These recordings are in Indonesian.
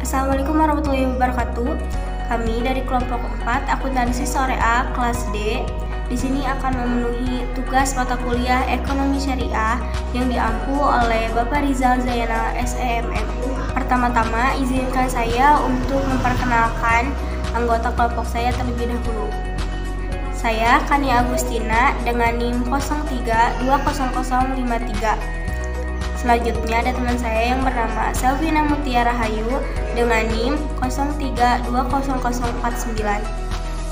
Assalamualaikum warahmatullahi wabarakatuh. Kami dari kelompok 4 akuntansi Syariah kelas D di sini akan memenuhi tugas mata kuliah Ekonomi Syariah yang diampu oleh Bapak Rizal Zainal SEMM. Pertama-tama izinkan saya untuk memperkenalkan anggota kelompok saya terlebih dahulu. Saya Kania Agustina dengan NIM 03200053. Selanjutnya ada teman saya yang bernama Selvina Mutiara Hayu dengan NIM 03200049.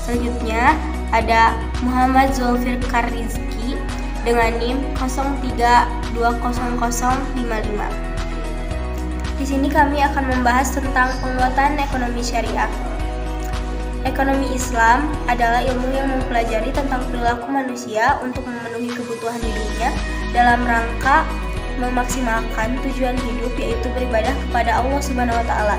Selanjutnya ada Muhammad Zulfikar Rizki dengan NIM 03200055. Di sini kami akan membahas tentang penguatan ekonomi syariah. Ekonomi Islam adalah ilmu yang mempelajari tentang perilaku manusia untuk memenuhi kebutuhan hidupnya dalam rangka memaksimalkan tujuan hidup, yaitu beribadah kepada Allah Subhanahu wa Ta'ala.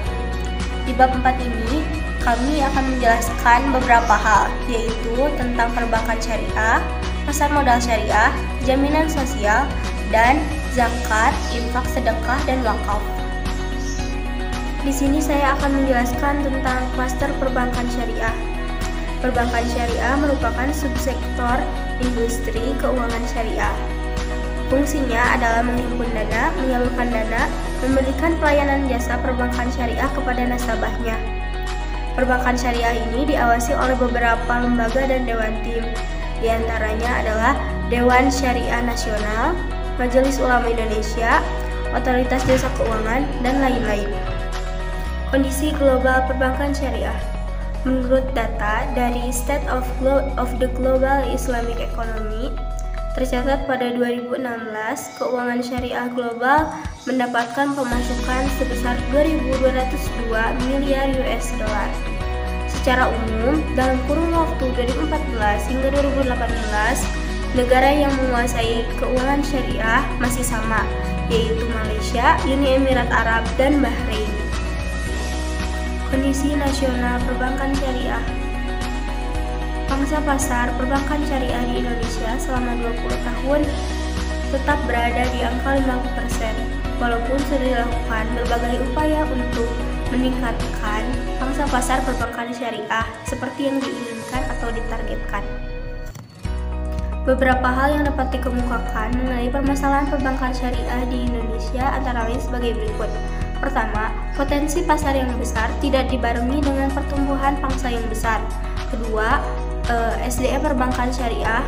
Di bab 4 ini, kami akan menjelaskan beberapa hal, yaitu tentang perbankan syariah, pasar modal syariah, jaminan sosial, dan zakat, infak, sedekah, dan wakaf. Di sini saya akan menjelaskan tentang klaster perbankan syariah. Perbankan syariah merupakan subsektor industri keuangan syariah. Fungsinya adalah menghimpun dana, menyalurkan dana, memberikan pelayanan jasa perbankan syariah kepada nasabahnya. Perbankan syariah ini diawasi oleh beberapa lembaga dan dewan tim. Di antaranya adalah Dewan Syariah Nasional, Majelis Ulama Indonesia, Otoritas Jasa Keuangan, dan lain-lain. Kondisi global perbankan syariah. Menurut data dari State of the Global Islamic Economy, tercatat pada 2016, keuangan syariah global mendapatkan pemasukan sebesar 2.202 miliar US dollar. Secara umum, dalam kurun waktu 2014 hingga 2018, negara yang menguasai keuangan syariah masih sama, yaitu Malaysia, Uni Emirat Arab, dan Bahrain. Kondisi nasional perbankan syariah. Pangsa pasar perbankan syariah di Indonesia selama 20 tahun tetap berada di angka 50%, walaupun sudah dilakukan berbagai upaya untuk meningkatkan pangsa pasar perbankan syariah seperti yang diinginkan atau ditargetkan. Beberapa hal yang dapat dikemukakan mengenai permasalahan perbankan syariah di Indonesia antara lain sebagai berikut. Pertama, potensi pasar yang besar tidak dibarengi dengan pertumbuhan pangsa yang besar. Kedua, SDM perbankan syariah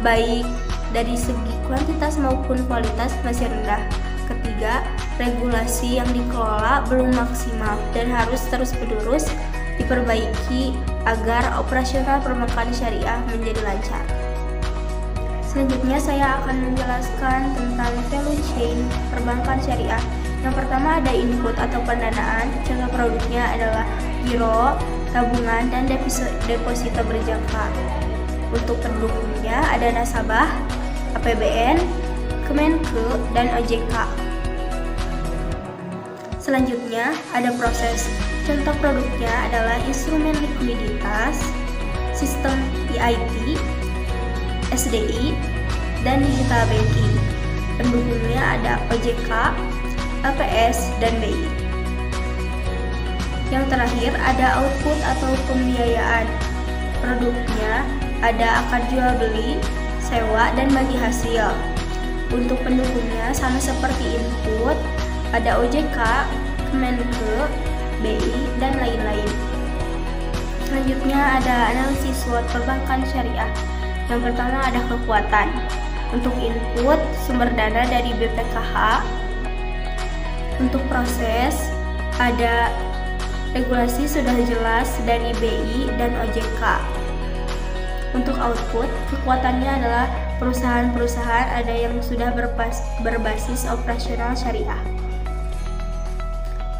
baik dari segi kuantitas maupun kualitas masih rendah. Ketiga, regulasi yang dikelola belum maksimal dan harus terus-menerus diperbaiki agar operasional perbankan syariah menjadi lancar. Selanjutnya saya akan menjelaskan tentang value chain perbankan syariah. Yang pertama ada input atau pendanaan. Contoh produknya adalah giro, tabungan, dan deposito berjangka. Untuk pendukungnya ada nasabah, APBN, Kemenke, dan OJK. Selanjutnya ada proses. Contoh produknya adalah instrumen likuiditas, sistem EIT, SDI, dan digital banking. Pendukungnya ada OJK, LPS, dan BI. Yang terakhir ada output atau pembiayaan. Produknya ada akad jual beli, sewa, dan bagi hasil. Untuk pendukungnya sama seperti input, ada OJK, Kemenke, BI, dan lain-lain. Selanjutnya ada analisis SWOT perbankan syariah. Yang pertama ada kekuatan. Untuk input, sumber dana dari BPKH. Untuk proses, ada regulasi sudah jelas dari BI dan OJK. Untuk output, kekuatannya adalah perusahaan-perusahaan ada yang sudah berbasis operasional syariah.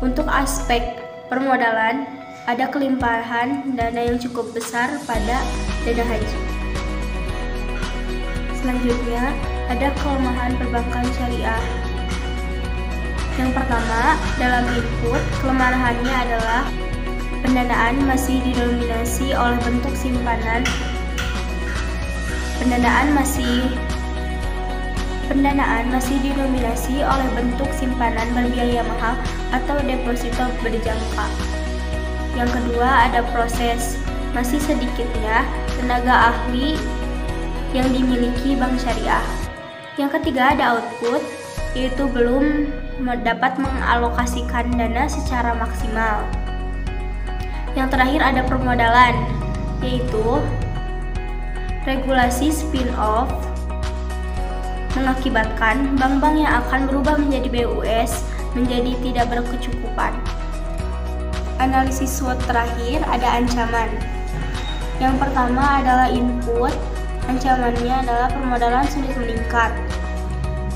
Untuk aspek permodalan, ada kelimpahan dana yang cukup besar pada dana haji. Selanjutnya, ada kelemahan perbankan syariah. Yang pertama, dalam input, kelemahannya adalah pendanaan masih didominasi oleh bentuk simpanan. Pendanaan masih didominasi oleh bentuk simpanan berbiaya mahal atau deposito berjangka. Yang kedua ada proses, masih sedikitnya tenaga ahli yang dimiliki bank syariah. Yang ketiga ada output, yaitu belum dapat mengalokasikan dana secara maksimal. Yang terakhir ada permodalan, yaitu regulasi spin-off mengakibatkan bank-bank yang akan berubah menjadi BUS menjadi tidak berkecukupan. Analisis SWOT terakhir ada ancaman. Yang pertama adalah input, ancamannya adalah permodalan sulit meningkat.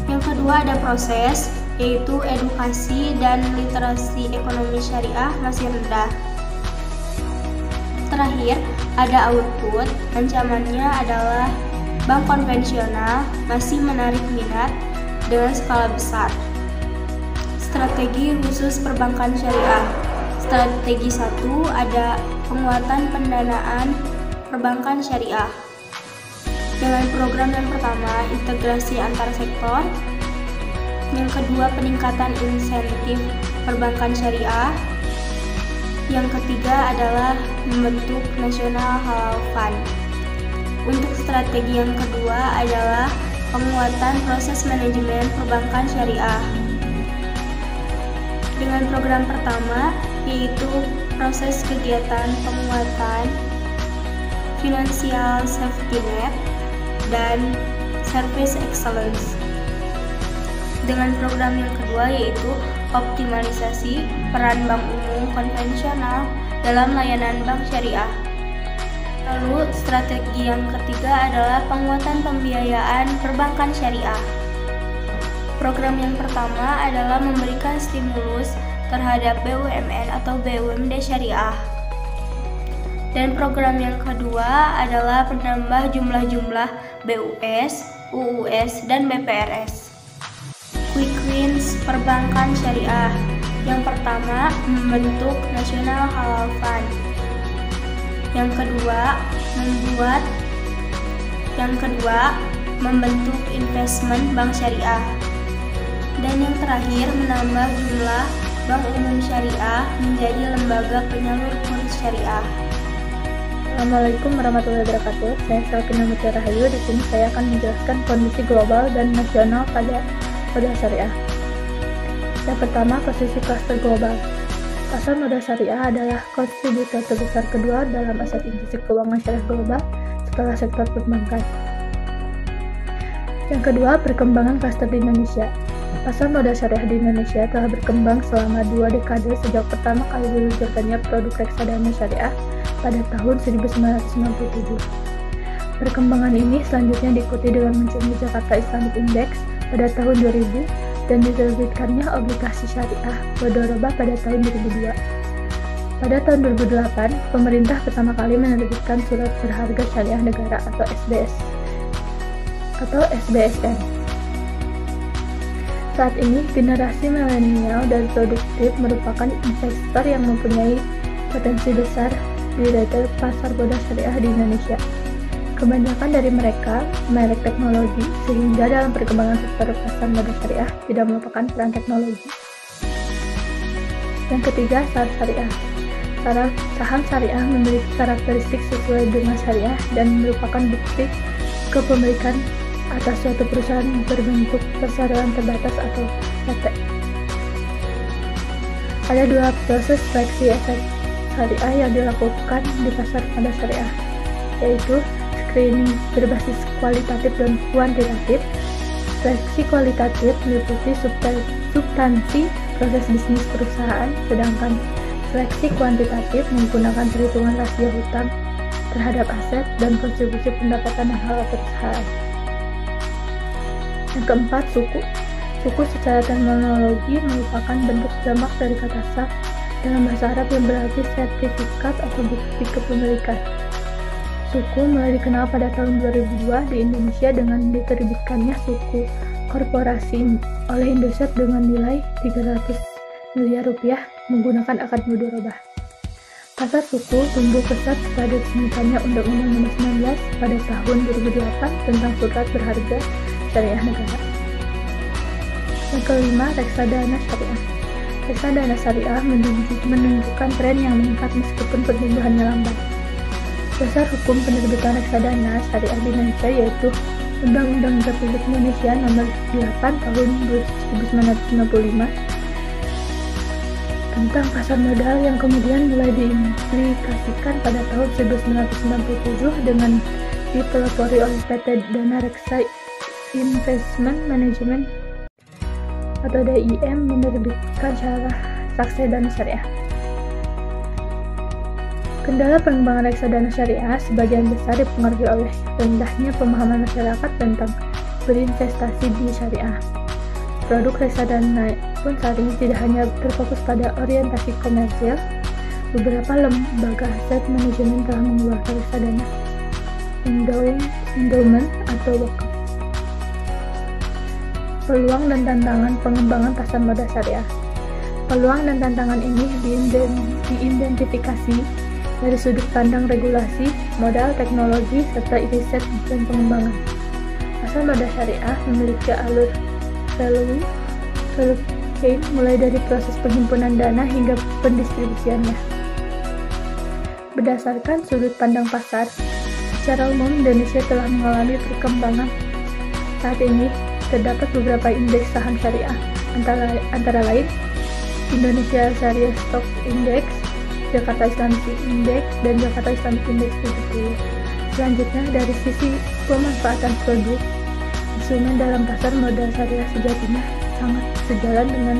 Yang kedua ada proses, yaitu edukasi dan literasi ekonomi syariah masih rendah. Terakhir ada output, ancamannya adalah bank konvensional masih menarik minat dengan skala besar. Strategi khusus perbankan syariah. Strategi 1 ada penguatan pendanaan perbankan syariah. Dengan program yang pertama, integrasi antar sektor. Yang kedua, peningkatan insentif perbankan syariah. Yang ketiga adalah membentuk National Halal Fund. Untuk strategi yang kedua adalah penguatan proses manajemen perbankan syariah. Dengan program pertama, yaitu proses kegiatan penguatan Financial Safety Net dan Service Excellence. Dengan program yang kedua yaitu optimalisasi peran bank umum konvensional dalam layanan bank syariah. Lalu strategi yang ketiga adalah penguatan pembiayaan perbankan syariah. Program yang pertama adalah memberikan stimulus terhadap BUMN atau BUMD syariah. Dan program yang kedua adalah penambah jumlah BUS, UUS, dan BPRS. Quick wins perbankan syariah. Yang pertama, membentuk National Halal Fund. Yang kedua, membentuk investment bank syariah. Dan yang terakhir, menambah jumlah bank umum syariah menjadi lembaga penyalur kurs syariah. Assalamualaikum warahmatullahi wabarakatuh. Saya Salkina Mutiara Rahayu. Di sini saya akan menjelaskan kondisi global dan nasional pada modal syariah. Yang pertama, posisi klaster global. Pasar modal syariah adalah kontributor terbesar kedua dalam aset inklusif keuangan syariah global setelah sektor perbankan. Yang kedua, perkembangan klaster di Indonesia. Pasar modal syariah di Indonesia telah berkembang selama 2 dekade sejak pertama kali diluncurkannya produk reksadana syariah pada tahun 1997. Perkembangan ini selanjutnya diikuti dengan munculnya Jakarta Islamic Index pada tahun 2000 dan diterbitkannya obligasi syariah Mudharabah pada tahun 2002. Pada tahun 2008, pemerintah pertama kali menerbitkan surat berharga syariah negara atau SBSN. Saat ini, generasi milenial dan produktif merupakan investor yang mempunyai potensi besar di retail pasar modal syariah di Indonesia. Kebanyakan dari mereka merek teknologi, sehingga dalam perkembangan sektor pasar modal syariah tidak melupakan peran teknologi. Yang ketiga, saham syariah. Saham syariah memiliki karakteristik sesuai dengan syariah dan merupakan bukti kepemilikan atas suatu perusahaan berbentuk perseroan terbatas atau PT. Ada 2 proses seleksi aset syariah yang dilakukan di pasar modal syariah, yaitu screening berbasis kualitatif dan kuantitatif. Seleksi kualitatif meliputi substansi proses bisnis perusahaan, sedangkan seleksi kuantitatif menggunakan perhitungan rasio hutang terhadap aset dan kontribusi pendapatan yang halal perusahaan. Yang keempat, suku. Suku secara terminologi merupakan bentuk jamak dari kata sah dalam bahasa Arab yang berarti sertifikat atau bukti kepemilikan. Suku mulai dikenal pada tahun 2002 di Indonesia dengan diterbitkannya suku korporasi oleh Indosat dengan nilai 300 miliar rupiah menggunakan akad mudharabah. Pasar suku tumbuh pesat setelah diresmikannya Undang-Undang Nomor 19 pada tahun 2008 tentang surat berharga syariah negara. Yang kelima, reksadana syariah. Reksadana syariah menunjukkan tren yang meningkat meskipun pertumbuhannya lambat. Dasar hukum penerbitan reksadana syariah di Indonesia yaitu Undang-Undang Republik Indonesia Nomor 8 Tahun 1955 tentang pasar modal yang kemudian mulai diimplementasikan pada tahun 1997 dengan dipelopori oleh PT Dana Reksa Investment Management atau DIM menerbitkan reksadana syariah. Kendala pengembangan reksadana syariah sebagian besar dipengaruhi oleh rendahnya pemahaman masyarakat tentang berinvestasi di syariah. Produk reksadana pun saat ini tidak hanya terfokus pada orientasi komersial. Beberapa lembaga aset manajemen telah mengeluarkan reksadana endowment atau wakaf. Peluang dan tantangan pengembangan pasar modal syariah. Peluang dan tantangan ini diidentifikasi dari sudut pandang regulasi, modal, teknologi, serta riset dan pengembangan. Pasar modal syariah memiliki alur value chain mulai dari proses penghimpunan dana hingga pendistribusiannya. Berdasarkan sudut pandang pasar, secara umum Indonesia telah mengalami perkembangan. Saat ini terdapat beberapa indeks saham syariah, antara lain Indonesia Syariah Stock Index, Jakarta Islamic Index, dan Jakarta Islamic Index 70. Selanjutnya, dari sisi pemanfaatan produk, instrumen dalam pasar modal syariah sejatinya sangat sejalan dengan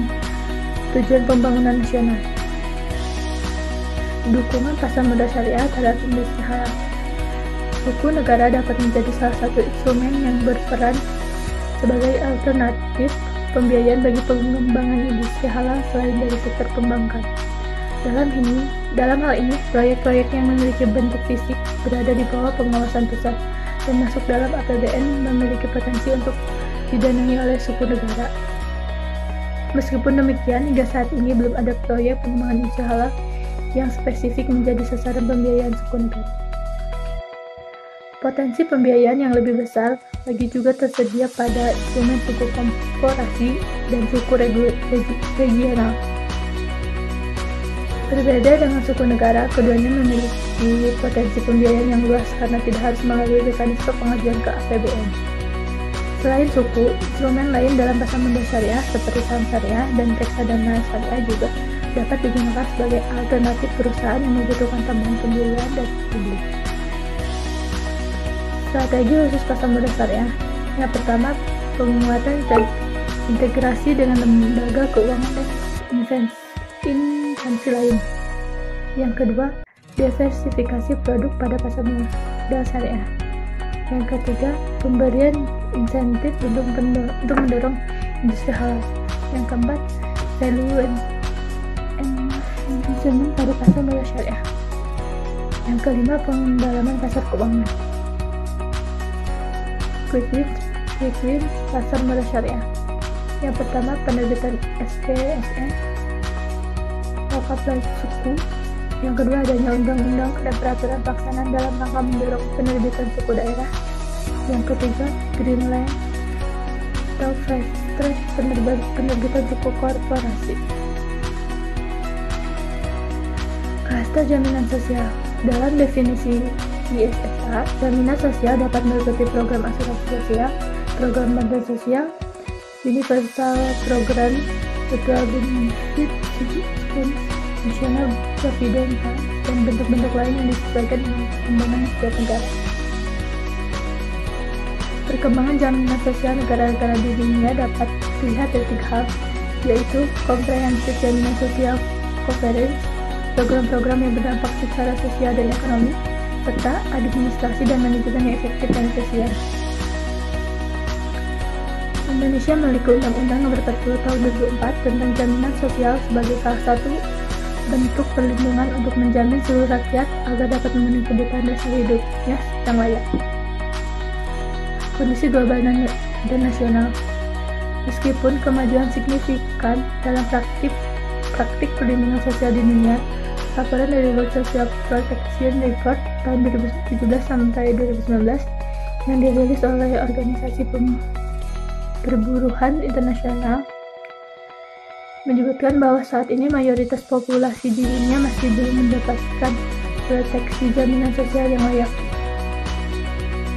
tujuan pembangunan nasional. Dukungan pasar modal syariah terhadap industri halal. Buku negara dapat menjadi salah satu instrumen yang berperan sebagai alternatif pembiayaan bagi pengembangan industri halal selain dari sektor perbankan. Dalam hal ini, proyek-proyek yang memiliki bentuk fisik berada di bawah pengawasan pusat dan masuk dalam APBN memiliki potensi untuk didanai oleh suku negara. Meskipun demikian, hingga saat ini belum ada proyek pengembangan industri halal yang spesifik menjadi sasaran pembiayaan suku negara. Potensi pembiayaan yang lebih besar lagi juga tersedia pada instrumen suku korporasi dan suku regional. Berbeda dengan suku negara, keduanya memiliki potensi pembiayaan yang luas karena tidak harus melalui mekanisme pengajuan ke APBN. Selain suku, instrumen lain dalam pasar modal syariah seperti saham syariah dan reksadana syariah juga dapat digunakan sebagai alternatif perusahaan yang membutuhkan tambahan pembiayaan dari publik. Strategi khusus pasar modal syariah. Yang pertama, penguatan integrasi dengan lembaga keuangan dan instansi lain. Yang kedua, diversifikasi produk pada pasar modal syariah. Yang ketiga, pemberian insentif untuk mendorong industri halal. Yang keempat, value enhancement pada pasar modal syariah. Yang kelima, pendalaman pasar keuangan. Quick win pasar modal syariah. Yang pertama, penerbitan SPSN wakaf suku. Yang kedua, adanya undang-undang dan peraturan pelaksanaan dalam rangka mendorong penerbitan suku daerah. Yang ketiga, green land atau fast track penerbitan suku korporasi. Klaster jaminan sosial. Dalam definisi ISSA, jaminan sosial dapat meliputi program asuransi sosial, program bantuan sosial, universal program, mutual benefit scheme, national provident fund, dan bentuk-bentuk lain yang disesuaikan dengan perkembangan setiap negara. Perkembangan jaminan sosial negara-negara di dunia dapat dilihat dari tiga hal, yaitu comprehensive jaminan sosial coverage, program-program yang berdampak secara sosial dan ekonomi, serta administrasi dan manajemen yang efektif dan efisien. Indonesia memiliki Undang-Undang Nomor 40 Tahun 2004 tentang Jaminan Sosial sebagai salah satu bentuk perlindungan untuk menjamin seluruh rakyat agar dapat memenuhi kebutuhan dasar hidupnya yang layak. Kondisi global dan nasional. Meskipun kemajuan signifikan dalam praktik perlindungan sosial di dunia, laporan dari World Social Protection Report tahun 2017 sampai 2019 yang dirilis oleh Organisasi Perburuhan Internasional menyebutkan bahwa saat ini mayoritas populasi di dunia masih belum mendapatkan proteksi jaminan sosial yang layak.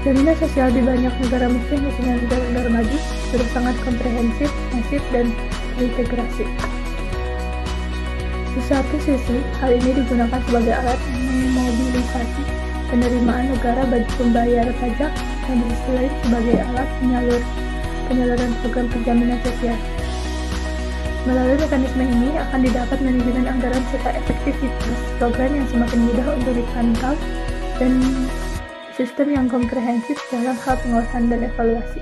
Jaminan sosial di banyak negara muslim, khususnya negara maju, sudah sangat komprehensif, masif, dan terintegrasi. Di satu sisi, hal ini digunakan sebagai alat memobilisasi penerimaan negara bagi pembayar pajak, dan di sisi lain sebagai alat penyaluran program penjaminan sosial. Melalui mekanisme ini akan didapat manajemen anggaran serta efektivitas program yang semakin mudah untuk dipantau dan sistem yang komprehensif dalam hal pengawasan dan evaluasi.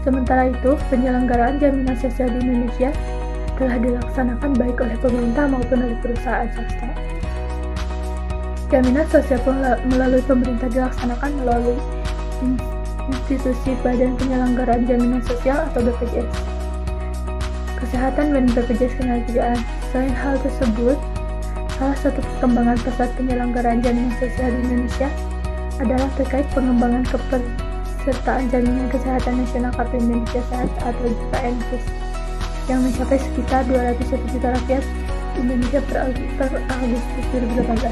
Sementara itu, penyelenggaraan jaminan sosial di Indonesia telah dilaksanakan baik oleh pemerintah maupun oleh perusahaan swasta. Jaminan sosial melalui pemerintah dilaksanakan melalui institusi Badan Penyelenggaraan Jaminan Sosial atau BPJS Kesehatan dan BPJS Ketenagakerjaan. Selain hal tersebut, salah satu perkembangan pesat penyelenggaraan jaminan sosial di Indonesia adalah terkait pengembangan kepesertaan jaminan kesehatan nasional Kartu Indonesia Sehat atau JKN-KIS yang mencapai sekitar 201 juta rakyat Indonesia per Agustus 2018.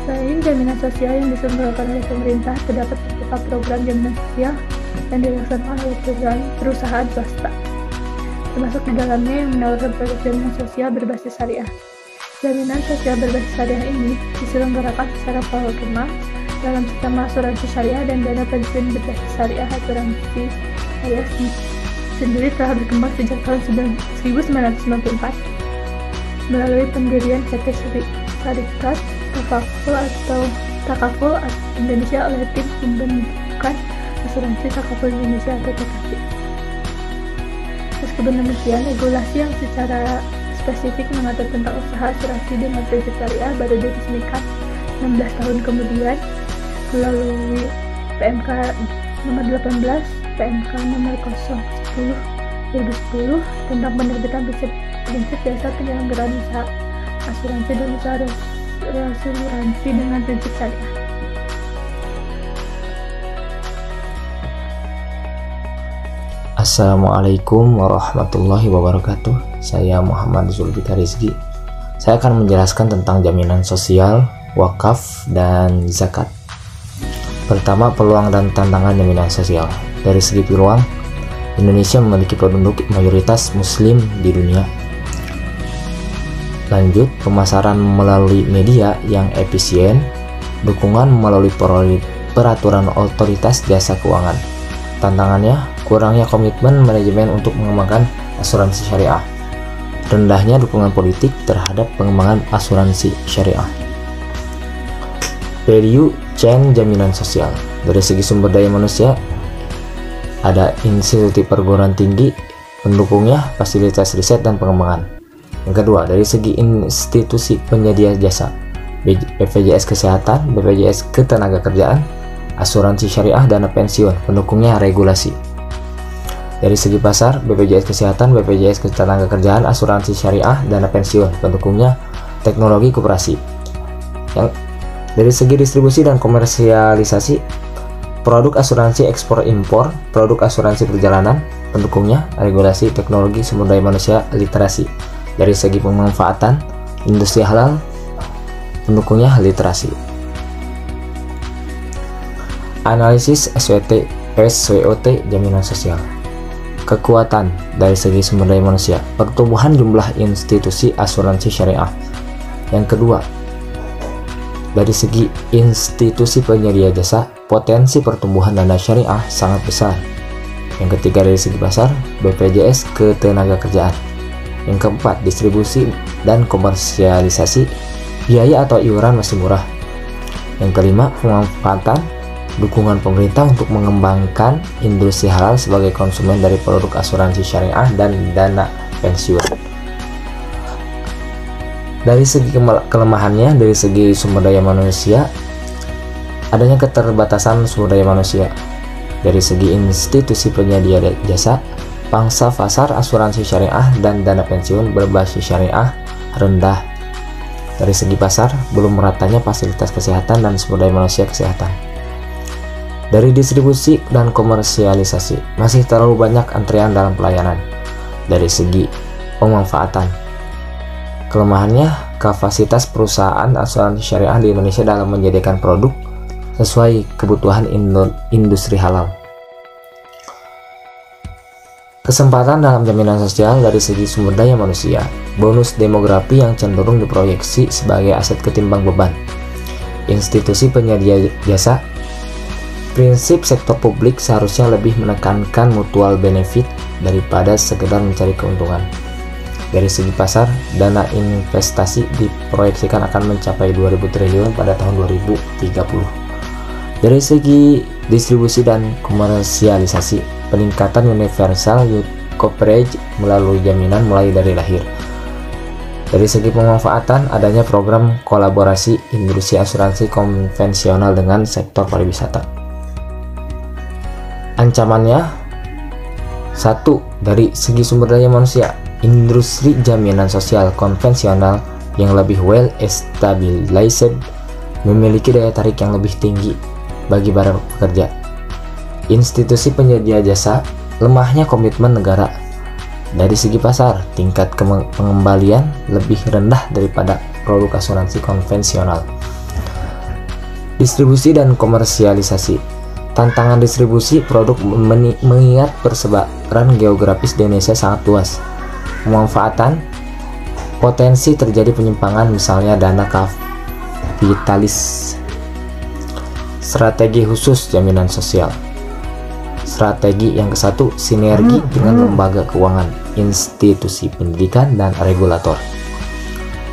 Selain jaminan sosial yang diselenggarakan oleh pemerintah, terdapat beberapa program jaminan sosial yang dilaksanakan oleh perusahaan swasta, termasuk di dalamnya yang menawarkan produk jaminan sosial berbasis syariah. Jaminan sosial berbasis syariah ini diselenggarakan secara formal dalam skema asuransi syariah dan dana pensiun berbasis syariah. Asuransi syariah sendiri telah berkembang sejak tahun 1994 melalui pendirian PT Syarikat Takaful Indonesia oleh tim pembentukan Asuransi Takaful Indonesia atau TKI. Meskipun demikian, regulasi yang secara spesifik mengatur tentang usaha asuransi dengan prinsip syariah baru diresmikan 16 tahun kemudian melalui PMK nomor 18, PMK nomor 010/2010 tentang penerbitan prinsip dasar penyelenggaraan usaha asuransi dan usaha asuransi dengan prinsip syariah. Assalamualaikum warahmatullahi wabarakatuh. Saya Muhammad Zulfikar Rizki. Saya akan menjelaskan tentang jaminan sosial, wakaf, dan zakat. Pertama, peluang dan tantangan jaminan sosial. Dari segi peluang, Indonesia memiliki penduduk mayoritas muslim di dunia. Lanjut, pemasaran melalui media yang efisien, dukungan melalui peraturan otoritas jasa keuangan. Tantangannya, kurangnya komitmen manajemen untuk mengembangkan asuransi syariah. Rendahnya dukungan politik terhadap pengembangan asuransi syariah. Value chain jaminan sosial. Dari segi sumber daya manusia, ada institusi perguruan tinggi, pendukungnya, fasilitas riset dan pengembangan. Yang kedua, dari segi institusi penyedia jasa, BPJS Kesehatan, BPJS Ketenagakerjaan, asuransi syariah, dana pensiun, pendukungnya regulasi. Dari segi pasar, BPJS Kesehatan, BPJS Ketenagakerjaan, asuransi syariah, dana pensiun, pendukungnya teknologi koperasi. Yang dari segi distribusi dan komersialisasi, produk asuransi ekspor impor, produk asuransi perjalanan, pendukungnya regulasi, teknologi, sumber daya manusia, literasi. Dari segi pemanfaatan, industri halal, pendukungnya literasi. Analisis SWOT jaminan sosial. Kekuatan dari segi sumber daya manusia, pertumbuhan jumlah institusi asuransi syariah. Yang kedua, dari segi institusi penyedia jasa, potensi pertumbuhan dana syariah sangat besar. Yang ketiga, dari segi pasar, BPJS Ketenagakerjaan. Yang keempat, distribusi dan komersialisasi, biaya atau iuran masih murah. Yang kelima, pemanfaatan, dukungan pemerintah untuk mengembangkan industri halal sebagai konsumen dari produk asuransi syariah dan dana pensiun. Dari segi kelemahannya, dari segi sumber daya manusia, adanya keterbatasan sumber daya manusia. Dari segi institusi penyedia jasa, pangsa pasar asuransi syariah dan dana pensiun berbasis syariah rendah. Dari segi pasar, belum meratanya fasilitas kesehatan dan sumber daya manusia kesehatan. Dari distribusi dan komersialisasi, masih terlalu banyak antrean dalam pelayanan. dari segi pemanfaatan. Kelemahannya, kapasitas perusahaan asuransi syariah di Indonesia dalam menyediakan produk sesuai kebutuhan industri halal. Kesempatan dalam jaminan sosial dari segi sumber daya manusia, bonus demografi yang cenderung diproyeksi sebagai aset ketimbang beban. Institusi penyedia jasa, prinsip sektor publik seharusnya lebih menekankan mutual benefit daripada sekedar mencari keuntungan. Dari segi pasar, dana investasi diproyeksikan akan mencapai 2.000 triliun pada tahun 2030. Dari segi distribusi dan komersialisasi, peningkatan universal youth coverage melalui jaminan mulai dari lahir. Dari segi pemanfaatan, adanya program kolaborasi industri asuransi konvensional dengan sektor pariwisata. Ancamannya, 1. Dari segi sumber daya manusia, industri jaminan sosial konvensional yang lebih well established memiliki daya tarik yang lebih tinggi bagi para pekerja. Institusi penyedia jasa, lemahnya komitmen negara. Dari segi pasar, tingkat pengembalian lebih rendah daripada produk asuransi konvensional. Distribusi dan komersialisasi, tantangan distribusi produk mengingat persebaran geografis di Indonesia sangat luas. Pemanfaatan, potensi terjadi penyimpangan, misalnya dana kapitalis. Strategi khusus jaminan sosial. Strategi yang ke-1, sinergi dengan lembaga keuangan, institusi pendidikan, dan regulator.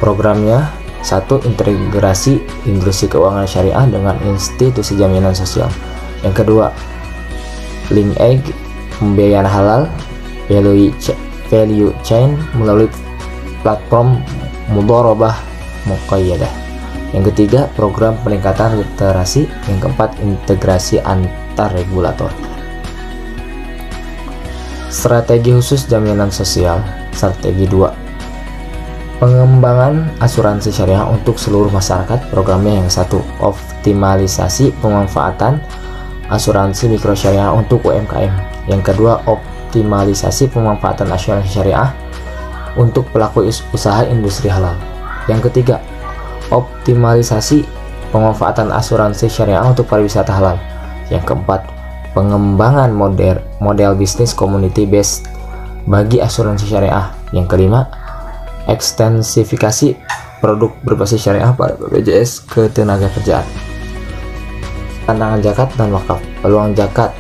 Programnya, 1. Integrasi industri keuangan syariah dengan institusi jaminan sosial. Yang kedua, linkage pembiayaan halal, value chain melalui platform mudharabah muqayyadah. Yang ketiga, program peningkatan literasi. Yang keempat, integrasi antar regulator. Strategi khusus jaminan sosial. Strategi 2, pengembangan asuransi syariah untuk seluruh masyarakat. Programnya yang 1, optimalisasi pemanfaatan asuransi mikro syariah untuk UMKM. Yang kedua, optimalisasi pemanfaatan asuransi syariah untuk pelaku usaha industri halal. Yang ketiga, optimalisasi pemanfaatan asuransi syariah untuk pariwisata halal. Yang keempat, pengembangan model bisnis community based bagi asuransi syariah. Yang kelima, ekstensifikasi produk berbasis syariah pada BPJS ketenaga kerjaan. Tantangan zakat dan wakaf, peluang zakat,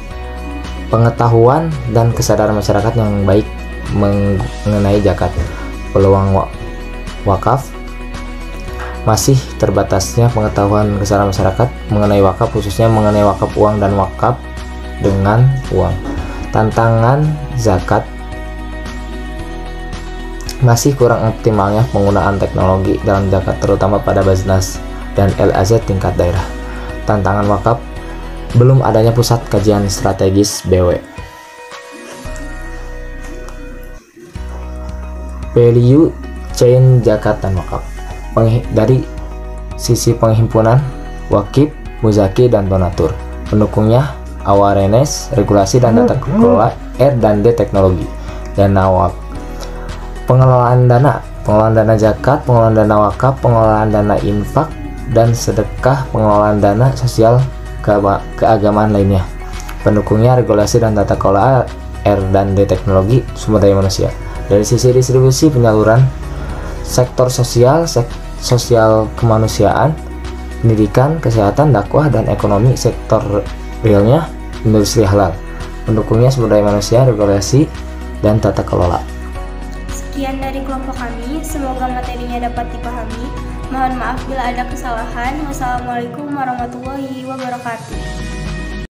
pengetahuan dan kesadaran masyarakat yang baik mengenai zakat. Peluang wakaf, masih terbatasnya pengetahuan kesadaran masyarakat mengenai wakaf, khususnya mengenai wakaf uang dan wakaf dengan uang. Tantangan zakat, masih kurang optimalnya penggunaan teknologi dalam zakat, terutama pada Baznas dan LAZ tingkat daerah. Tantangan wakaf, belum adanya pusat kajian strategis BW. Value chain zakat dan wakaf, dari sisi penghimpunan, wakif, muzaki, dan donatur. Pendukungnya, awareness, regulasi dan tata kelola R&D teknologi, dan nawab. Pengelolaan dana zakat, pengelolaan dana wakaf, pengelolaan dana infak dan sedekah, pengelolaan dana sosial keagamaan lainnya. Pendukungnya, regulasi dan tata kelola R&D teknologi, sumber daya manusia. Dari sisi distribusi, penyaluran, sektor sosial, sosial kemanusiaan, pendidikan, kesehatan, dakwah, dan ekonomi. Sektor realnya, industri halal. Pendukungnya, sumber daya manusia, regulasi, dan tata kelola. Sekian dari kelompok kami, semoga materinya dapat dipahami. Mohon maaf bila ada kesalahan. Wassalamualaikum warahmatullahi wabarakatuh.